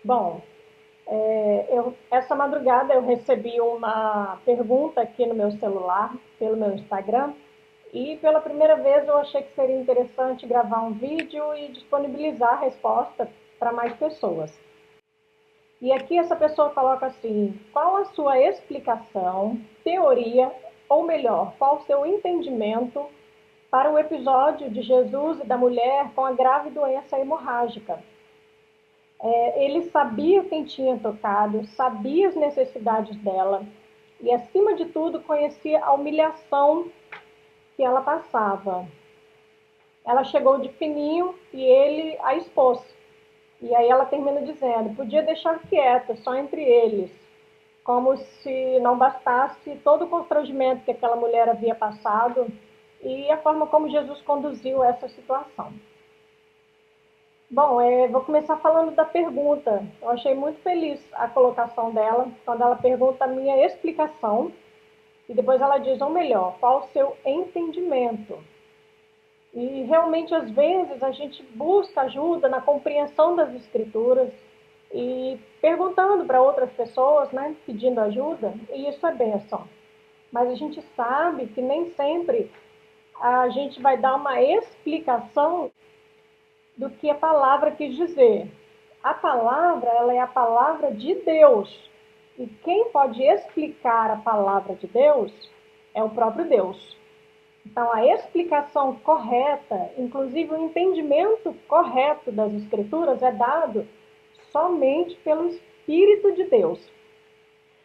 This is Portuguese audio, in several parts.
Bom, essa madrugada eu recebi uma pergunta aqui no meu celular, pelo meu Instagram, e pela primeira vez eu achei que seria interessante gravar um vídeo e disponibilizar a resposta para mais pessoas. E aqui essa pessoa coloca assim: qual a sua explicação, teoria, ou melhor, qual o seu entendimento para o episódio de Jesus e da mulher com a grave doença hemorrágica? Ele sabia quem tinha tocado, sabia as necessidades dela e, acima de tudo, conhecia a humilhação que ela passava. Ela chegou de fininho e ele a expôs. E aí ela termina dizendo: podia deixar quieta, só entre eles, como se não bastasse todo o constrangimento que aquela mulher havia passado e a forma como Jesus conduziu essa situação. Bom, vou começar falando da pergunta. Eu achei muito feliz a colocação dela, quando ela pergunta a minha explicação, e depois ela diz, ou melhor, qual o seu entendimento. E realmente, às vezes, a gente busca ajuda na compreensão das escrituras e perguntando para outras pessoas, né, pedindo ajuda, e isso é bênção. Mas a gente sabe que nem sempre a gente vai dar uma explicação do que a palavra quis dizer. A palavra, ela é a palavra de Deus. E quem pode explicar a palavra de Deus é o próprio Deus. Então, a explicação correta, inclusive o entendimento correto das Escrituras, é dado somente pelo Espírito de Deus.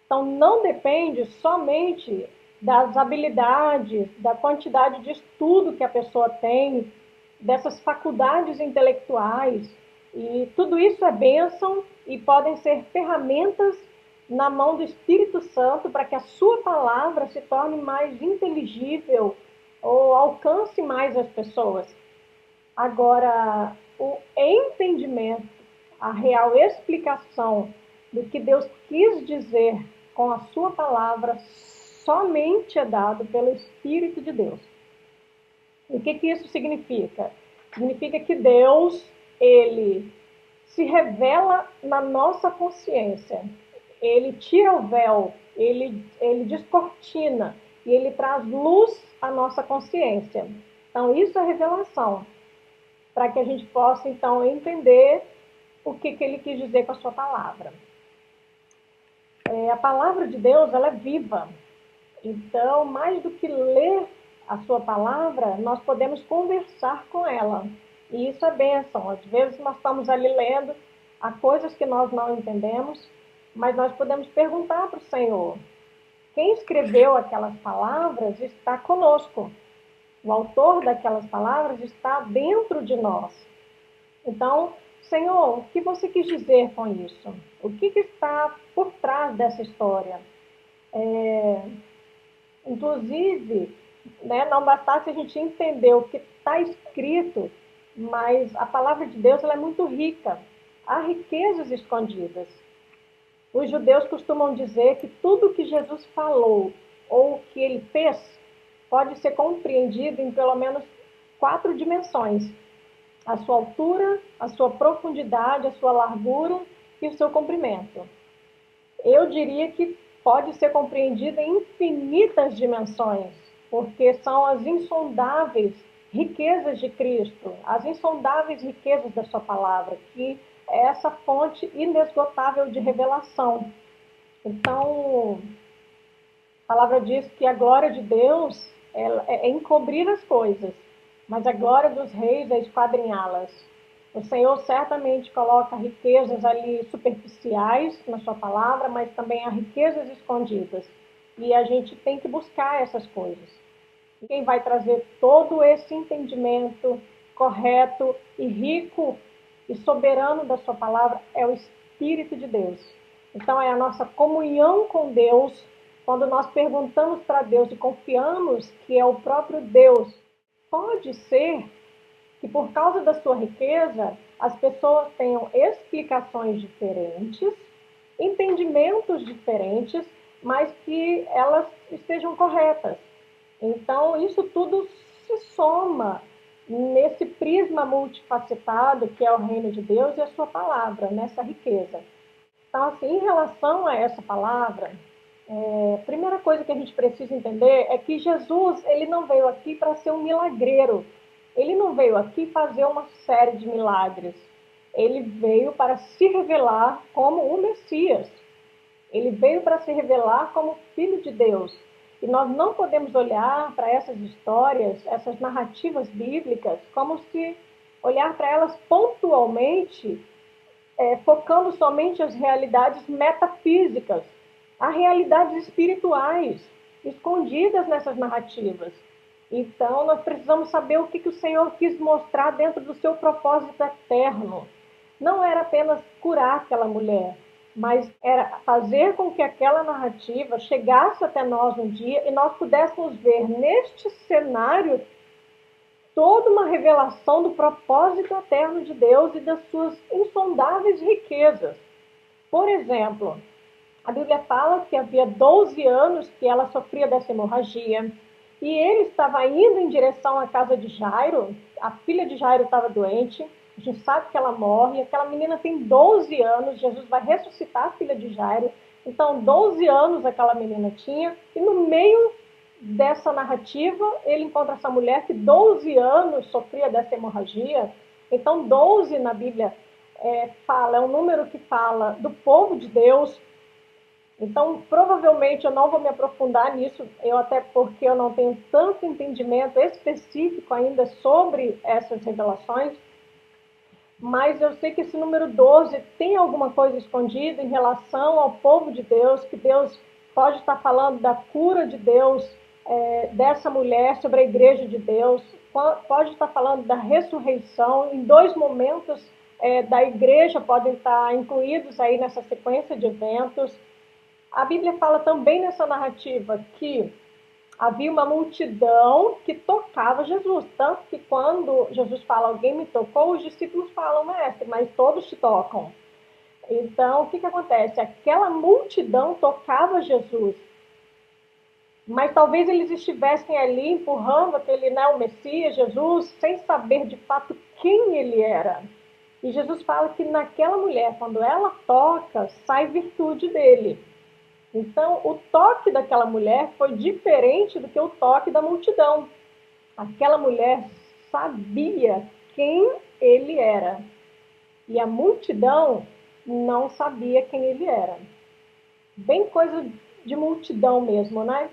Então, não depende somente das habilidades, da quantidade de estudo que a pessoa tem, dessas faculdades intelectuais. E tudo isso é bênção e podem ser ferramentas na mão do Espírito Santo para que a sua palavra se torne mais inteligível ou alcance mais as pessoas. Agora, o entendimento, a real explicação do que Deus quis dizer com a sua palavra somente é dado pelo Espírito de Deus. O que isso significa? Significa que Deus, ele se revela na nossa consciência. Ele tira o véu, ele descortina e ele traz luz à nossa consciência. Então, isso é revelação, para que a gente possa, então, entender o que ele quis dizer com a sua palavra. A palavra de Deus, ela é viva. Então, mais do que ler a sua palavra, nós podemos conversar com ela. E isso é bênção. Às vezes nós estamos ali lendo, há coisas que nós não entendemos, mas nós podemos perguntar para o Senhor. Quem escreveu aquelas palavras está conosco. O autor daquelas palavras está dentro de nós. Então, Senhor, o que você quis dizer com isso? O que está por trás dessa história? Inclusive, né, não bastasse a gente entender o que está escrito, mas a palavra de Deus ela é muito rica. Há riquezas escondidas. Os judeus costumam dizer que tudo que Jesus falou ou que ele fez pode ser compreendido em pelo menos 4 dimensões: a sua altura, a sua profundidade, a sua largura e o seu comprimento. Eu diria que pode ser compreendida em infinitas dimensões, porque são as insondáveis riquezas de Cristo, as insondáveis riquezas da sua palavra, que é essa fonte inesgotável de revelação. Então, a palavra diz que a glória de Deus é encobrir as coisas, mas a glória dos reis é esquadrinhá-las. O Senhor certamente coloca riquezas ali superficiais na sua palavra, mas também há riquezas escondidas. E a gente tem que buscar essas coisas. E quem vai trazer todo esse entendimento correto e rico e soberano da sua palavra é o Espírito de Deus. Então é a nossa comunhão com Deus, quando nós perguntamos para Deus e confiamos que é o próprio Deus. Pode ser que por causa da sua riqueza, as pessoas tenham explicações diferentes, entendimentos diferentes, mas que elas estejam corretas. Então, isso tudo se soma nesse prisma multifacetado que é o reino de Deus e a sua palavra, nessa riqueza. Então, assim, em relação a essa palavra, a primeira coisa que a gente precisa entender é que Jesus, ele não veio aqui para ser um milagreiro. Ele não veio aqui fazer uma série de milagres. Ele veio para se revelar como o Messias. Ele veio para se revelar como Filho de Deus. E nós não podemos olhar para essas histórias, essas narrativas bíblicas, como se olhar para elas pontualmente, focando somente as realidades metafísicas. Há realidades espirituais escondidas nessas narrativas. Então, nós precisamos saber o que o Senhor quis mostrar dentro do seu propósito eterno. Não era apenas curar aquela mulher, mas era fazer com que aquela narrativa chegasse até nós um dia e nós pudéssemos ver neste cenário toda uma revelação do propósito eterno de Deus e das suas insondáveis riquezas. Por exemplo, a Bíblia fala que havia 12 anos que ela sofria dessa hemorragia e ele estava indo em direção à casa de Jairo, a filha de Jairo estava doente, a gente sabe que ela morre, aquela menina tem 12 anos, Jesus vai ressuscitar a filha de Jairo, então 12 anos aquela menina tinha, e no meio dessa narrativa ele encontra essa mulher que 12 anos sofria dessa hemorragia, então 12 na Bíblia é um número que fala do povo de Deus. Então, provavelmente eu não vou me aprofundar nisso, até porque eu não tenho tanto entendimento específico ainda sobre essas revelações, mas eu sei que esse número 12 tem alguma coisa escondida em relação ao povo de Deus, que Deus pode estar falando da cura de Deus, dessa mulher sobre a igreja de Deus, pode estar falando da ressurreição, em dois momentos da igreja podem estar incluídos aí nessa sequência de eventos. A Bíblia fala também nessa narrativa que havia uma multidão que tocava Jesus, tanto que quando Jesus fala, alguém me tocou, os discípulos falam, mestre, mas todos te tocam. Então, o que acontece? Aquela multidão tocava Jesus, mas talvez eles estivessem ali empurrando aquele, o Messias, Jesus, sem saber de fato quem ele era. E Jesus fala que naquela mulher, quando ela toca, sai virtude dele. Então, o toque daquela mulher foi diferente do que o toque da multidão. Aquela mulher sabia quem ele era. E a multidão não sabia quem ele era. Bem coisa de multidão mesmo, né?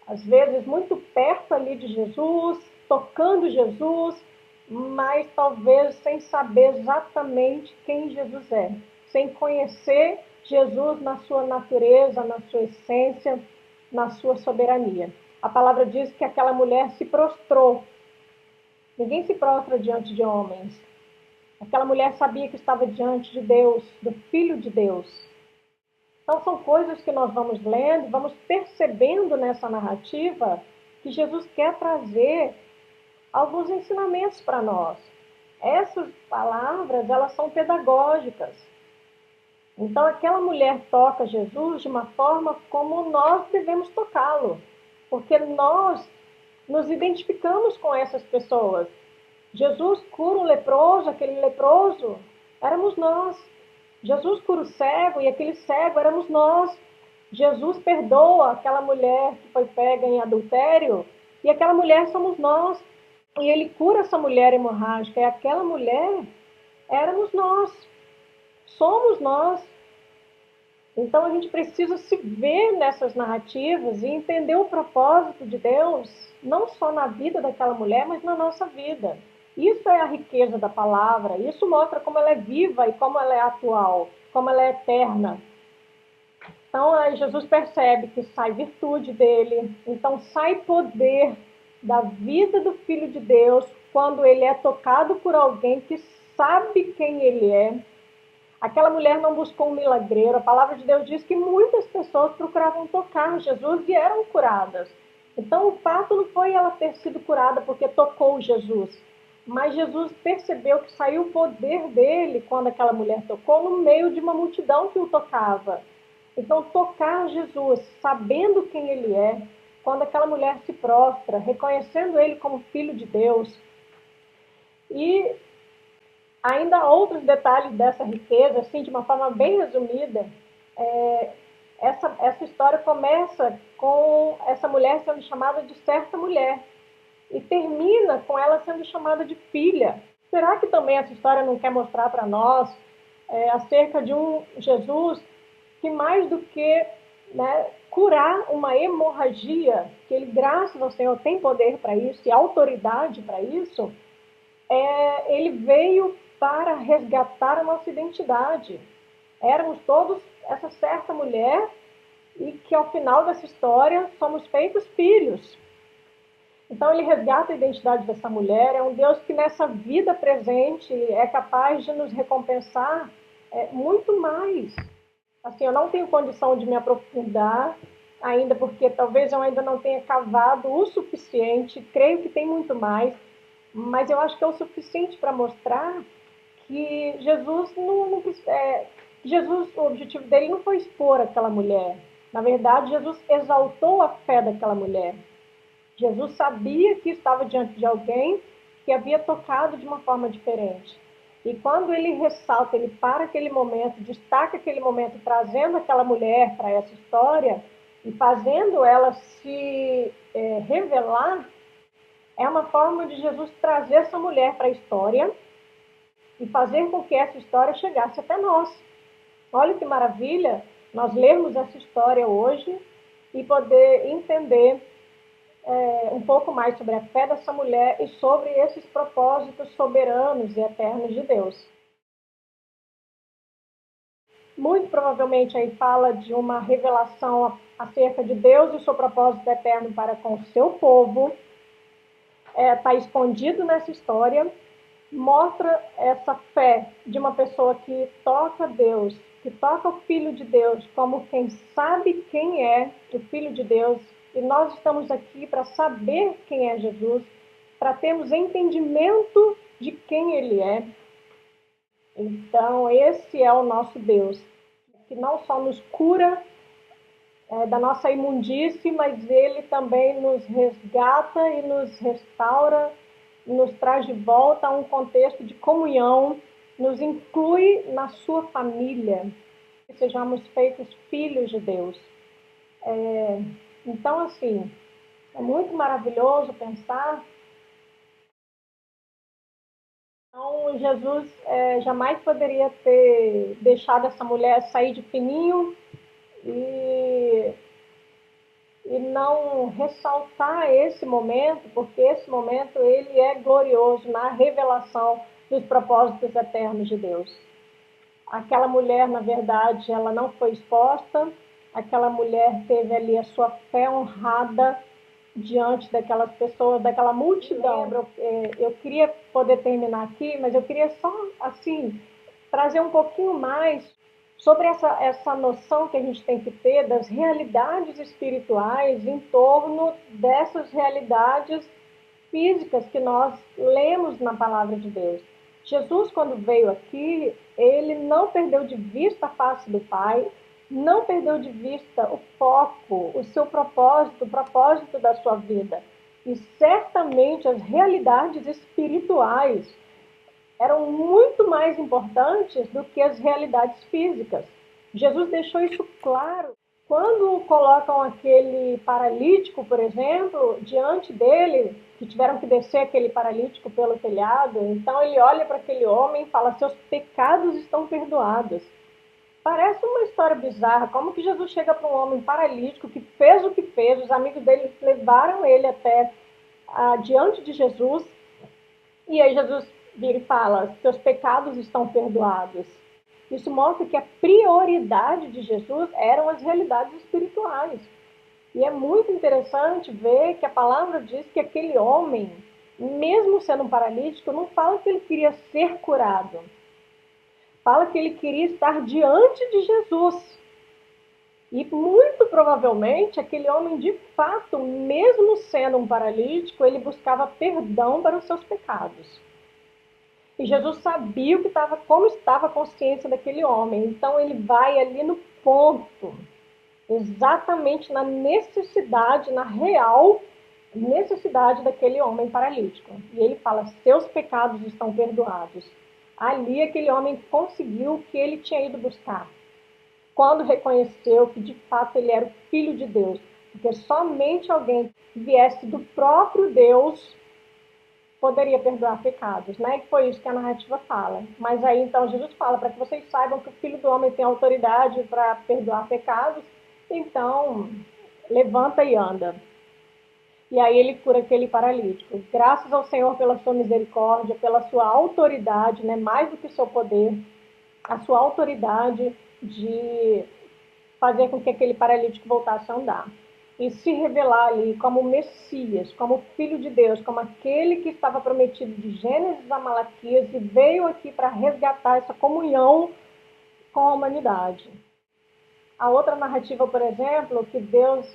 Às vezes muito perto ali de Jesus, tocando Jesus, mas talvez sem saber exatamente quem Jesus é. Sem conhecer Jesus na sua natureza, na sua essência, na sua soberania. A palavra diz que aquela mulher se prostrou. Ninguém se prostra diante de homens. Aquela mulher sabia que estava diante de Deus, do Filho de Deus. Então são coisas que nós vamos lendo, vamos percebendo nessa narrativa que Jesus quer trazer alguns ensinamentos para nós. Essas palavras, elas são pedagógicas. Então, aquela mulher toca Jesus de uma forma como nós devemos tocá-lo, porque nós nos identificamos com essas pessoas. Jesus cura o leproso, aquele leproso, éramos nós. Jesus cura o cego e aquele cego éramos nós. Jesus perdoa aquela mulher que foi pega em adultério e aquela mulher somos nós. E ele cura essa mulher hemorrágica e aquela mulher éramos nós. Somos nós. Então a gente precisa se ver nessas narrativas e entender o propósito de Deus, não só na vida daquela mulher, mas na nossa vida. Isso é a riqueza da palavra, isso mostra como ela é viva e como ela é atual, como ela é eterna. Então aí Jesus percebe que sai virtude dele, então sai poder da vida do Filho de Deus quando ele é tocado por alguém que sabe quem ele é. Aquela mulher não buscou um milagreiro. A palavra de Deus diz que muitas pessoas procuravam tocar Jesus e eram curadas. Então, o fato não foi ela ter sido curada porque tocou Jesus. Mas Jesus percebeu que saiu o poder dele quando aquela mulher tocou no meio de uma multidão que o tocava. Então, tocar Jesus, sabendo quem ele é, quando aquela mulher se prostra, reconhecendo ele como Filho de Deus, E ainda outros detalhes dessa riqueza, assim, de uma forma bem resumida, essa história começa com essa mulher sendo chamada de certa mulher e termina com ela sendo chamada de filha. Será que também essa história não quer mostrar para nós acerca de um Jesus que mais do que, né, curar uma hemorragia, que ele, graças ao Senhor, tem poder para isso e autoridade para isso, ele veio para resgatar a nossa identidade. Éramos todos essa certa mulher e que ao final dessa história somos feitos filhos. Então ele resgata a identidade dessa mulher, é um Deus que nessa vida presente é capaz de nos recompensar muito mais. Assim, eu não tenho condição de me aprofundar ainda, porque talvez eu ainda não tenha cavado o suficiente, creio que tem muito mais, mas eu acho que é o suficiente para mostrar que Jesus Jesus, o objetivo dele não foi expor aquela mulher. Na verdade, Jesus exaltou a fé daquela mulher. Jesus sabia que estava diante de alguém que havia tocado de uma forma diferente. E quando ele ressalta, ele para aquele momento, destaca aquele momento, trazendo aquela mulher para essa história e fazendo ela se revelar, é uma forma de Jesus trazer essa mulher para a história e fazer com que essa história chegasse até nós. Olha que maravilha nós lermos essa história hoje e poder entender um pouco mais sobre a fé dessa mulher e sobre esses propósitos soberanos e eternos de Deus. Muito provavelmente aí fala de uma revelação acerca de Deus e o seu propósito eterno para com o seu povo. Está escondido nessa história, mostra essa fé de uma pessoa que toca Deus, que toca o Filho de Deus como quem sabe quem é o Filho de Deus. E nós estamos aqui para saber quem é Jesus, para termos entendimento de quem Ele é. Então, esse é o nosso Deus, que não só nos cura da nossa imundície, mas Ele também nos resgata e nos restaura, nos traz de volta a um contexto de comunhão, nos inclui na sua família, que sejamos feitos filhos de Deus. Então, assim, é muito maravilhoso pensar. Então, Jesus jamais poderia ter deixado essa mulher sair de fininho e não ressaltar esse momento, porque esse momento ele é glorioso na revelação dos propósitos eternos de Deus. Aquela mulher, na verdade, ela não foi exposta, aquela mulher teve ali a sua fé honrada diante daquelas pessoas, daquela multidão. Eu queria poder terminar aqui, mas eu queria só, assim, trazer um pouquinho mais sobre essa noção que a gente tem que ter das realidades espirituais em torno dessas realidades físicas que nós lemos na palavra de Deus. Jesus, quando veio aqui, ele não perdeu de vista a face do Pai, não perdeu de vista o foco, o seu propósito, o propósito da sua vida. E certamente as realidades espirituais eram muito mais importantes do que as realidades físicas. Jesus deixou isso claro. Quando colocam aquele paralítico, por exemplo, diante dele, que tiveram que descer aquele paralítico pelo telhado, então ele olha para aquele homem e fala: seus pecados estão perdoados. Parece uma história bizarra, como que Jesus chega para um homem paralítico que fez o que fez, os amigos dele levaram ele até diante de Jesus, e aí Jesus vira e fala: seus pecados estão perdoados. Isso mostra que a prioridade de Jesus eram as realidades espirituais. E é muito interessante ver que a palavra diz que aquele homem, mesmo sendo um paralítico, não fala que ele queria ser curado. Fala que ele queria estar diante de Jesus. E muito provavelmente aquele homem, de fato, mesmo sendo um paralítico, ele buscava perdão para os seus pecados. E Jesus sabia como estava a consciência daquele homem. Então ele vai ali no ponto, exatamente na necessidade, na real necessidade daquele homem paralítico. E ele fala, seus pecados estão perdoados. Ali aquele homem conseguiu o que ele tinha ido buscar, quando reconheceu que de fato ele era o Filho de Deus, porque somente alguém que viesse do próprio Deus poderia perdoar pecados, né? Que foi isso que a narrativa fala. Mas aí então Jesus fala, para que vocês saibam que o Filho do Homem tem autoridade para perdoar pecados, então levanta e anda. E aí ele cura aquele paralítico. Graças ao Senhor pela sua misericórdia, pela sua autoridade, né? Mais do que o seu poder, a sua autoridade de fazer com que aquele paralítico voltasse a andar. E se revelar ali como Messias, como Filho de Deus, como aquele que estava prometido de Gênesis a Malaquias e veio aqui para resgatar essa comunhão com a humanidade. A outra narrativa, por exemplo, que Deus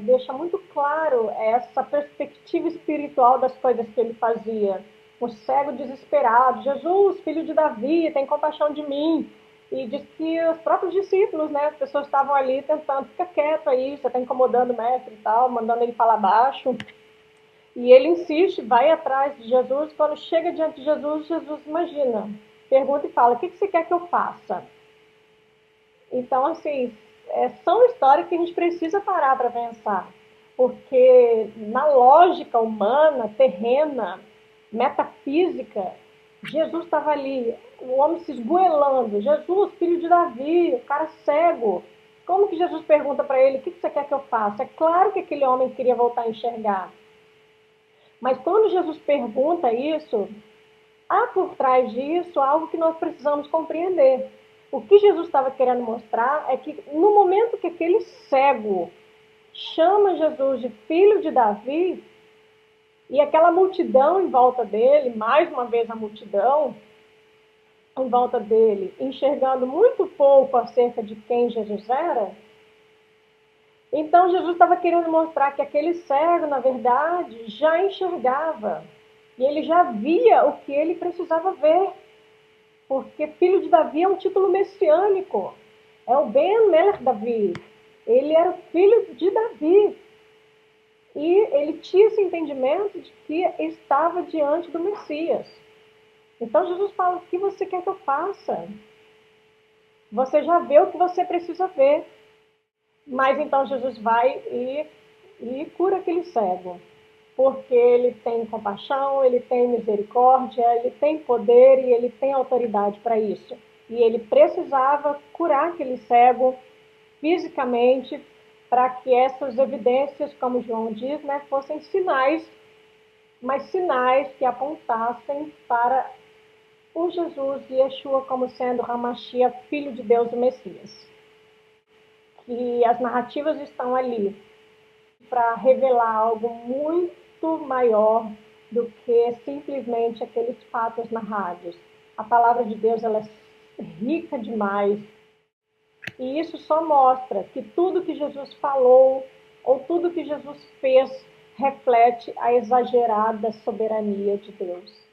deixa muito claro essa perspectiva espiritual das coisas que ele fazia. O cego desesperado, Jesus, filho de Davi, tem compaixão de mim. E diz que os próprios discípulos, né, as pessoas estavam ali tentando, fica quieto aí, você está incomodando o mestre e tal, mandando ele falar baixo. E ele insiste, vai atrás de Jesus. Quando chega diante de Jesus, Jesus imagina, pergunta e fala, o que você quer que eu faça? Então, assim, são histórias que a gente precisa parar para pensar, porque na lógica humana, terrena, metafísica, Jesus estava ali, o homem se esgoelando, Jesus, filho de Davi, o cara cego. Como que Jesus pergunta para ele, o que você quer que eu faça? É claro que aquele homem queria voltar a enxergar. Mas quando Jesus pergunta isso, há por trás disso algo que nós precisamos compreender. O que Jesus estava querendo mostrar é que no momento que aquele cego chama Jesus de filho de Davi, e aquela multidão em volta dele, mais uma vez a multidão em volta dele, enxergando muito pouco acerca de quem Jesus era, então Jesus estava querendo mostrar que aquele cego, na verdade, já enxergava. E ele já via o que ele precisava ver. Porque filho de Davi é um título messiânico. É o Ben Melech Davi. Ele era o filho de Davi. E ele tinha esse entendimento de que estava diante do Messias. Então Jesus fala, o que você quer que eu faça? Você já vê o que você precisa ver. Mas então Jesus vai e cura aquele cego. Porque ele tem compaixão, ele tem misericórdia, ele tem poder e ele tem autoridade para isso. E ele precisava curar aquele cego fisicamente para que essas evidências, como João diz, né, fossem sinais, mas sinais que apontassem para o Jesus e Yeshua como sendo Hamashia, Filho de Deus, o Messias. Que as narrativas estão ali para revelar algo muito maior do que simplesmente aqueles fatos narrados. A palavra de Deus ela é rica demais. E isso só mostra que tudo que Jesus falou ou tudo que Jesus fez reflete a exagerada soberania de Deus.